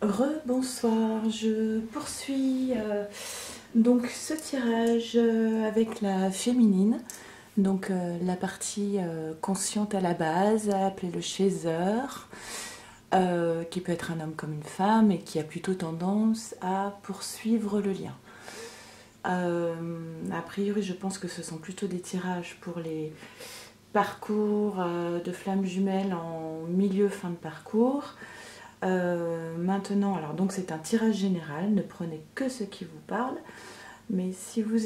Rebonsoir, je poursuis donc ce tirage avec la féminine, donc la partie consciente à la base, appelée le chaser, qui peut être un homme comme une femme et qui a plutôt tendance à poursuivre le lien. A priori, je pense que ce sont plutôt des tirages pour les parcours de flammes jumelles en milieu-fin de parcours. Maintenant, alors donc c'est un tirage général, ne prenez que ce qui vous parle, mais si vous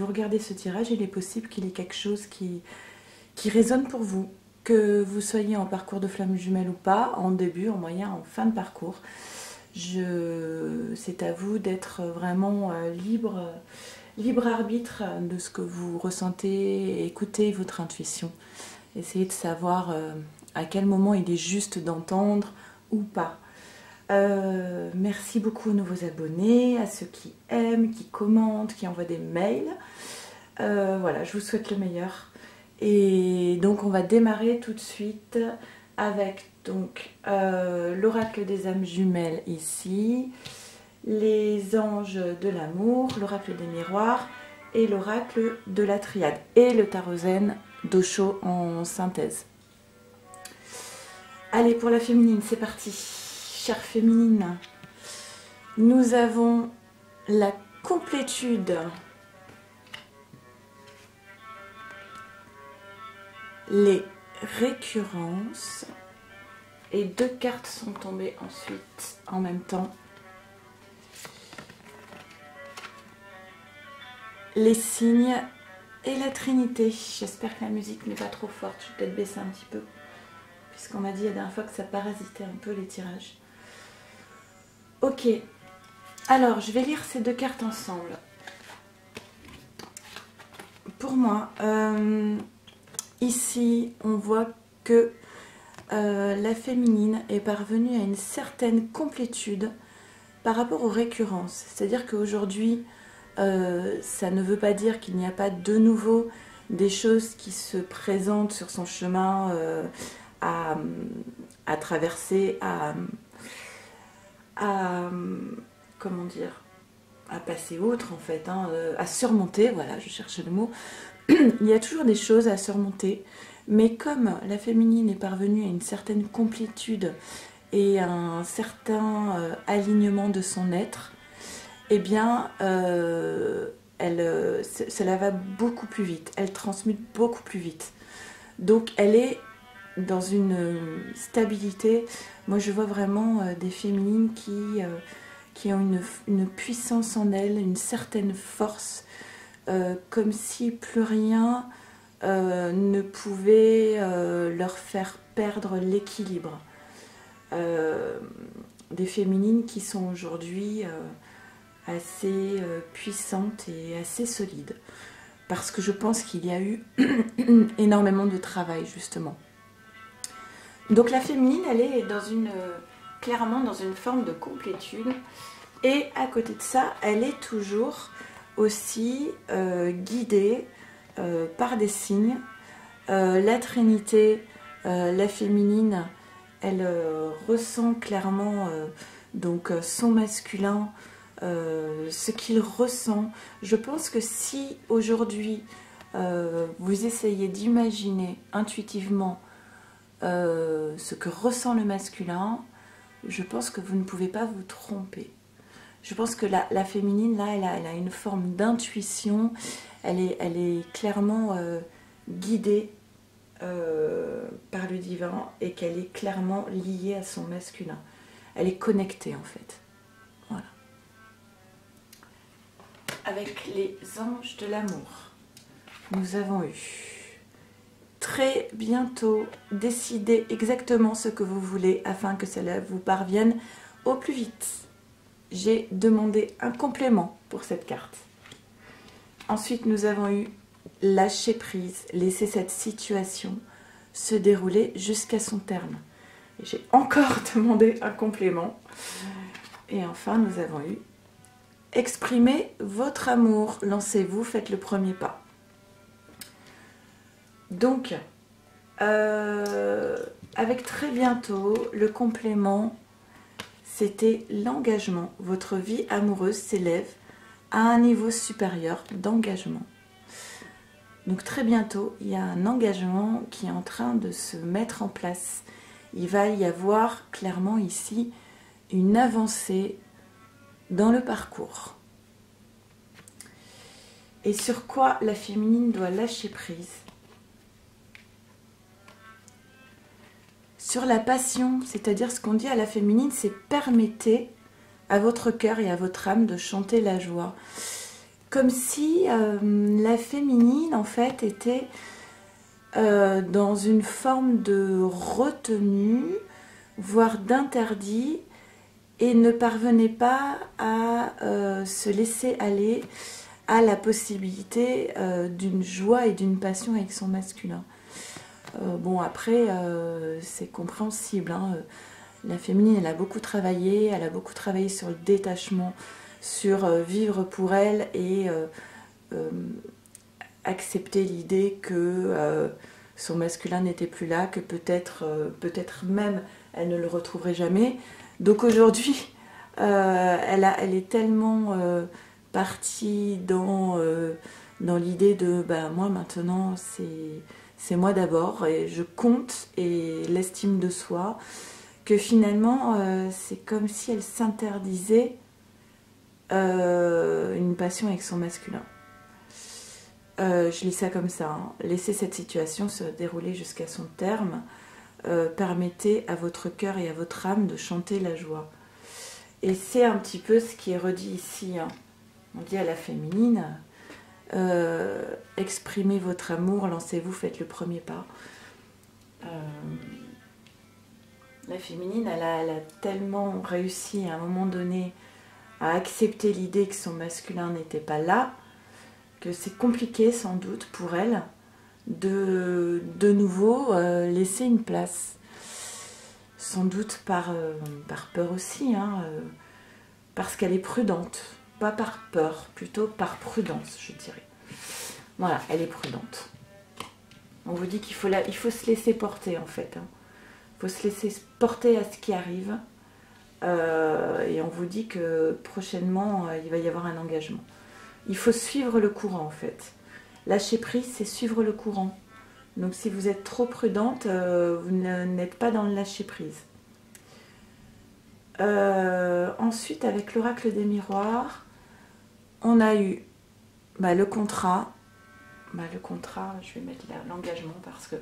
regardez ce tirage, il est possible qu'il y ait quelque chose qui résonne pour vous, que vous soyez en parcours de flammes jumelles ou pas, en début, en moyen, en fin de parcours. C'est à vous d'être vraiment libre arbitre de ce que vous ressentez, écoutez votre intuition, essayez de savoir à quel moment il est juste d'entendre ou pas. Merci beaucoup aux nouveaux abonnés, à ceux qui aiment, qui commentent, qui envoient des mails. Voilà, je vous souhaite le meilleur. Et donc on va démarrer tout de suite avec donc l'oracle des âmes jumelles ici, les anges de l'amour, l'oracle des miroirs et l'oracle de la triade et le tarot zen d'Osho en synthèse. Allez, pour la féminine, c'est parti. Chère féminine, nous avons la complétude, les récurrences, et deux cartes sont tombées ensuite en même temps. Les signes et la Trinité. J'espère que la musique n'est pas trop forte, je vais peut-être baisser un petit peu, puisqu'on m'a dit la dernière fois que ça parasitait un peu les tirages. Ok, alors je vais lire ces deux cartes ensemble. Pour moi, ici on voit que la féminine est parvenue à une certaine complétude par rapport aux récurrences. C'est-à-dire qu'aujourd'hui, ça ne veut pas dire qu'il n'y a pas de nouveau des choses qui se présentent sur son chemin à traverser, comment dire, à passer outre en fait, hein, à surmonter, voilà, je cherchais le mot. Il y a toujours des choses à surmonter, mais comme la féminine est parvenue à une certaine complétude et à un certain alignement de son être, eh bien, cela va beaucoup plus vite, elle transmute beaucoup plus vite. Donc, elle est dans une stabilité. Moi, je vois vraiment des féminines qui ont une puissance en elles, une certaine force, comme si plus rien ne pouvait leur faire perdre l'équilibre. Des féminines qui sont aujourd'hui assez puissantes et assez solides, parce que je pense qu'il y a eu énormément de travail justement. Donc la féminine, elle est clairement dans une forme de complétude, et à côté de ça, elle est toujours aussi guidée par des signes. La Trinité, la féminine, elle ressent clairement donc son masculin, ce qu'il ressent. Je pense que si aujourd'hui vous essayez d'imaginer intuitivement ce que ressent le masculin, je pense que vous ne pouvez pas vous tromper. Je pense que la féminine, là, elle a une forme d'intuition, elle est clairement guidée par le divin, et qu'elle est clairement liée à son masculin. Elle est connectée en fait. Voilà. Avec les anges de l'amour, nous avons eu très bientôt, décidez exactement ce que vous voulez afin que cela vous parvienne au plus vite. J'ai demandé un complément pour cette carte. Ensuite, nous avons eu lâcher prise, laisser cette situation se dérouler jusqu'à son terme. Et j'ai encore demandé un complément. Et enfin, nous avons eu exprimez votre amour, lancez-vous, faites le premier pas. Donc, avec très bientôt, le complément c'était l'engagement. Votre vie amoureuse s'élève à un niveau supérieur d'engagement. Donc très bientôt, il y a un engagement qui est en train de se mettre en place. Il va y avoir clairement ici une avancée dans le parcours. Et sur quoi la féminine doit lâcher prise? Sur la passion, c'est-à-dire ce qu'on dit à la féminine, c'est permettez à votre cœur et à votre âme de chanter la joie. Comme si la féminine, en fait, était dans une forme de retenue, voire d'interdit, et ne parvenait pas à se laisser aller à la possibilité d'une joie et d'une passion avec son masculin. Bon, après, c'est compréhensible, hein. La féminine, elle a beaucoup travaillé sur le détachement, sur vivre pour elle et accepter l'idée que son masculin n'était plus là, que peut-être même elle ne le retrouverait jamais. Donc aujourd'hui, elle est tellement partie dans l'idée de moi maintenant c'est moi d'abord et je compte et l'estime de soi, que finalement c'est comme si elle s'interdisait une passion avec son masculin. Je lis ça comme ça, hein. Laissez cette situation se dérouler jusqu'à son terme. Permettez à votre cœur et à votre âme de chanter la joie. Et c'est un petit peu ce qui est redit ici, hein. On dit à la féminine, exprimez votre amour, lancez-vous, faites le premier pas. La féminine, elle a tellement réussi à un moment donné à accepter l'idée que son masculin n'était pas là, que c'est compliqué sans doute pour elle de nouveau laisser une place. Sans doute par peur aussi, hein, parce qu'elle est prudente. Pas par peur, plutôt par prudence, je dirais. Voilà, elle est prudente. On vous dit qu'il faut se laisser porter, en fait. Hein. Il faut se laisser porter à ce qui arrive. Et on vous dit que prochainement, il va y avoir un engagement. Il faut suivre le courant, en fait. Lâcher prise, c'est suivre le courant. Donc si vous êtes trop prudente, vous n'êtes pas dans le lâcher prise. Ensuite, avec l'oracle des miroirs, on a eu le contrat. Le contrat, je vais mettre l'engagement parce que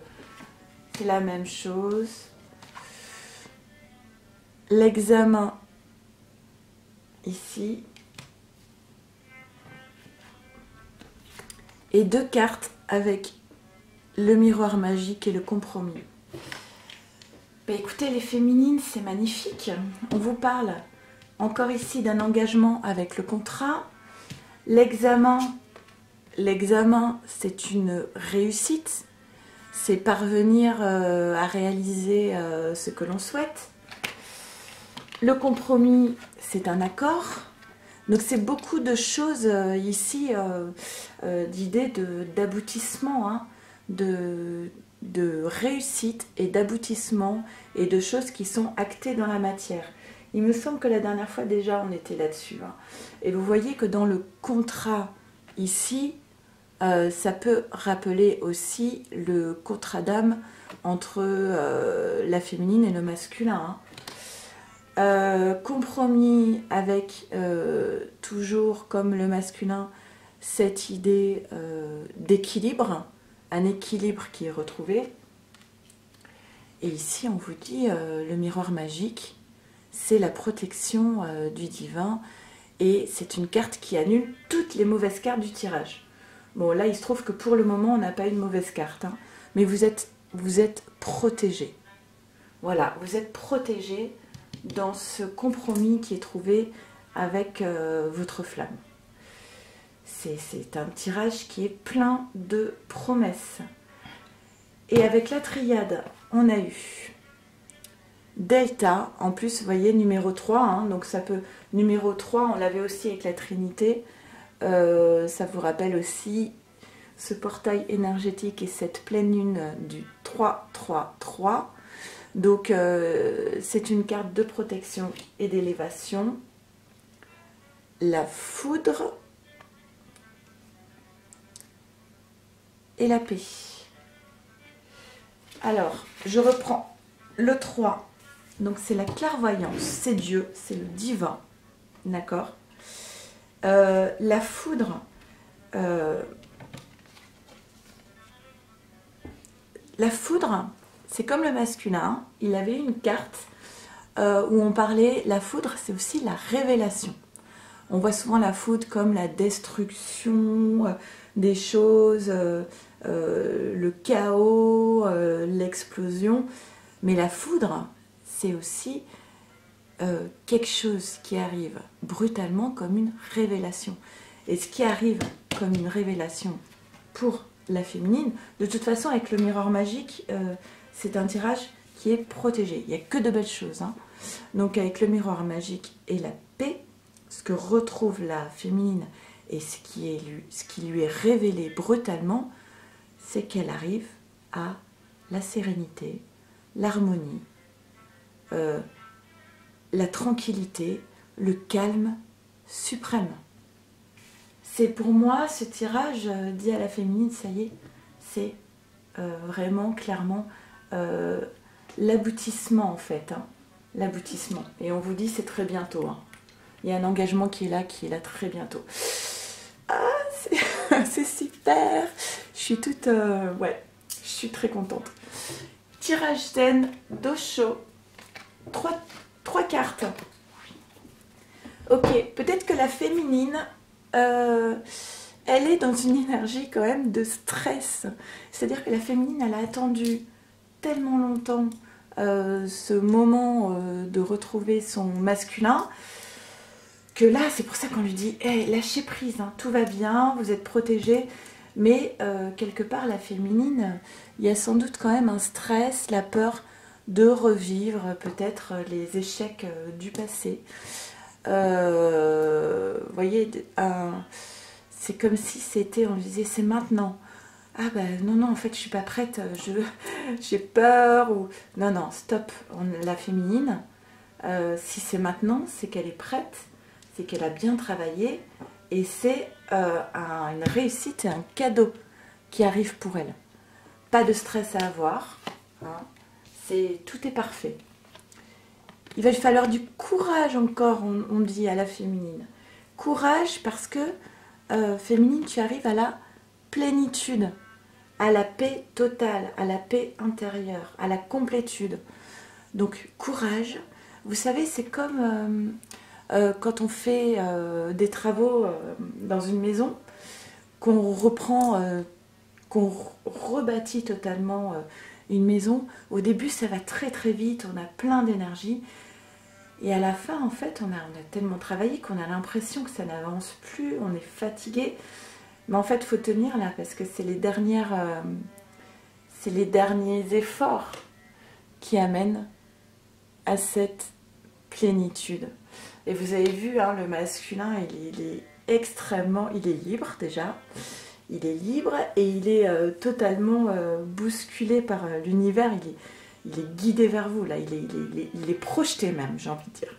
c'est la même chose. L'examen ici. Et 2 cartes avec le miroir magique et le compromis. Écoutez, les féminines, c'est magnifique. On vous parle encore ici d'un engagement avec le contrat. L'examen, c'est une réussite. C'est parvenir à réaliser ce que l'on souhaite. Le compromis, c'est un accord. Donc c'est beaucoup de choses ici, d'idées d'aboutissement, hein, de réussite et d'aboutissement et de choses qui sont actées dans la matière. Il me semble que la dernière fois déjà on était là-dessus, hein. Et vous voyez que dans le contrat ici, ça peut rappeler aussi le contrat d'âme entre la féminine et le masculin, hein. Compromis avec toujours comme le masculin cette idée d'équilibre, un équilibre qui est retrouvé. Et ici on vous dit le miroir magique, c'est la protection du divin et c'est une carte qui annule toutes les mauvaises cartes du tirage. Bon là il se trouve que pour le moment on n'a pas une mauvaise carte, hein, mais vous êtes protégé. Voilà, vous êtes protégé dans ce compromis qui est trouvé avec votre flamme. C'est un tirage qui est plein de promesses. Et avec la triade, on a eu Delta, en plus, vous voyez, numéro 3, hein, donc ça peut... Numéro 3, on l'avait aussi avec la Trinité, ça vous rappelle aussi ce portail énergétique et cette pleine lune du 3-3-3. Donc c'est une carte de protection et d'élévation. La foudre et la paix. Alors, je reprends le 3. Donc c'est la clairvoyance, c'est Dieu, c'est le divin. D'accord. La foudre, c'est comme le masculin. Il avait une carte où on parlait, la foudre, c'est aussi la révélation. On voit souvent la foudre comme la destruction des choses, le chaos, l'explosion. Mais la foudre, c'est aussi quelque chose qui arrive brutalement comme une révélation. Et ce qui arrive comme une révélation pour la féminine, de toute façon avec le miroir magique, c'est un tirage qui est protégé. Il n'y a que de belles choses. Hein. Donc avec le miroir magique et la paix, ce que retrouve la féminine et ce qui lui est révélé brutalement, c'est qu'elle arrive à la sérénité, l'harmonie, la tranquillité, le calme suprême. C'est pour moi, ce tirage dit à la féminine, ça y est, c'est vraiment, clairement, l'aboutissement en fait. Hein, l'aboutissement. Et on vous dit, c'est très bientôt. Hein. Il y a un engagement qui est là très bientôt. Ah, c'est super. Je suis toute... ouais, je suis très contente. Tirage zen d'Osho. Trois cartes. Ok, peut-être que la féminine, elle est dans une énergie quand même de stress. C'est-à-dire que la féminine, elle a attendu tellement longtemps ce moment de retrouver son masculin, que là, c'est pour ça qu'on lui dit hey, lâchez prise, hein, tout va bien, vous êtes protégés. Mais quelque part, la féminine, il y a sans doute quand même un stress, la peur de revivre peut-être les échecs du passé. Vous voyez, c'est comme si c'était, on lui disait c'est maintenant. Ah ben non, en fait je suis pas prête, j'ai peur. Ou... Non, stop. La féminine, si c'est maintenant, c'est qu'elle est prête, c'est qu'elle a bien travaillé et c'est une réussite et un cadeau qui arrive pour elle. Pas de stress à avoir, hein. Tout est parfait. Il va lui falloir du courage encore, on dit à la féminine. Courage parce que, féminine, tu arrives à la plénitude, à la paix totale, à la paix intérieure, à la complétude. Donc, courage. Vous savez, c'est comme quand on fait des travaux dans une maison, qu'on reprend, qu'on rebâtit totalement une maison. Au début, ça va très très vite, on a plein d'énergie. Et à la fin, en fait, on a tellement travaillé qu'on a l'impression que ça n'avance plus, on est fatigué. Mais en fait, il faut tenir là, parce que c'est les derniers efforts qui amènent à cette plénitude. Et vous avez vu, hein, le masculin, il est extrêmement... Il est libre déjà. Il est libre et il est totalement bousculé par l'univers. Il est guidé vers vous, là. Il est projeté même, j'ai envie de dire.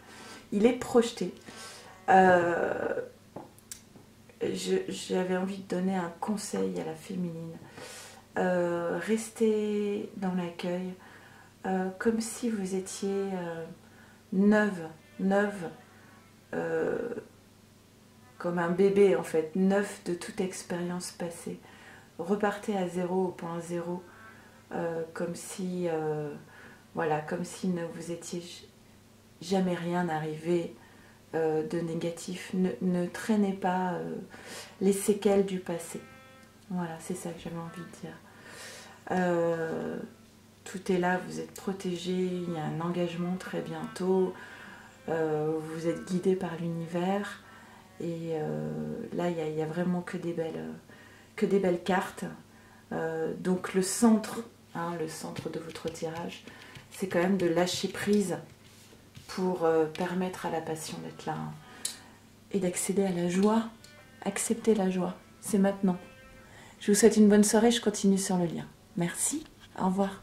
Il est projeté. J'avais envie de donner un conseil à la féminine. Restez dans l'accueil comme si vous étiez neuve, comme un bébé en fait, neuf de toute expérience passée. Repartez à zéro, au point zéro, comme si, voilà, comme si ne vous étiez jamais rien arrivé de négatif. Ne traînez pas les séquelles du passé. Voilà, c'est ça que j'avais envie de dire. Tout est là, vous êtes protégés, il y a un engagement très bientôt, vous êtes guidés par l'univers. Et là, il n'y a vraiment que des belles cartes. Donc le centre de votre tirage, c'est quand même de lâcher prise pour permettre à la passion d'être là, hein, et d'accéder à la joie. Accepter la joie, c'est maintenant. Je vous souhaite une bonne soirée, je continue sur le lien. Merci, au revoir.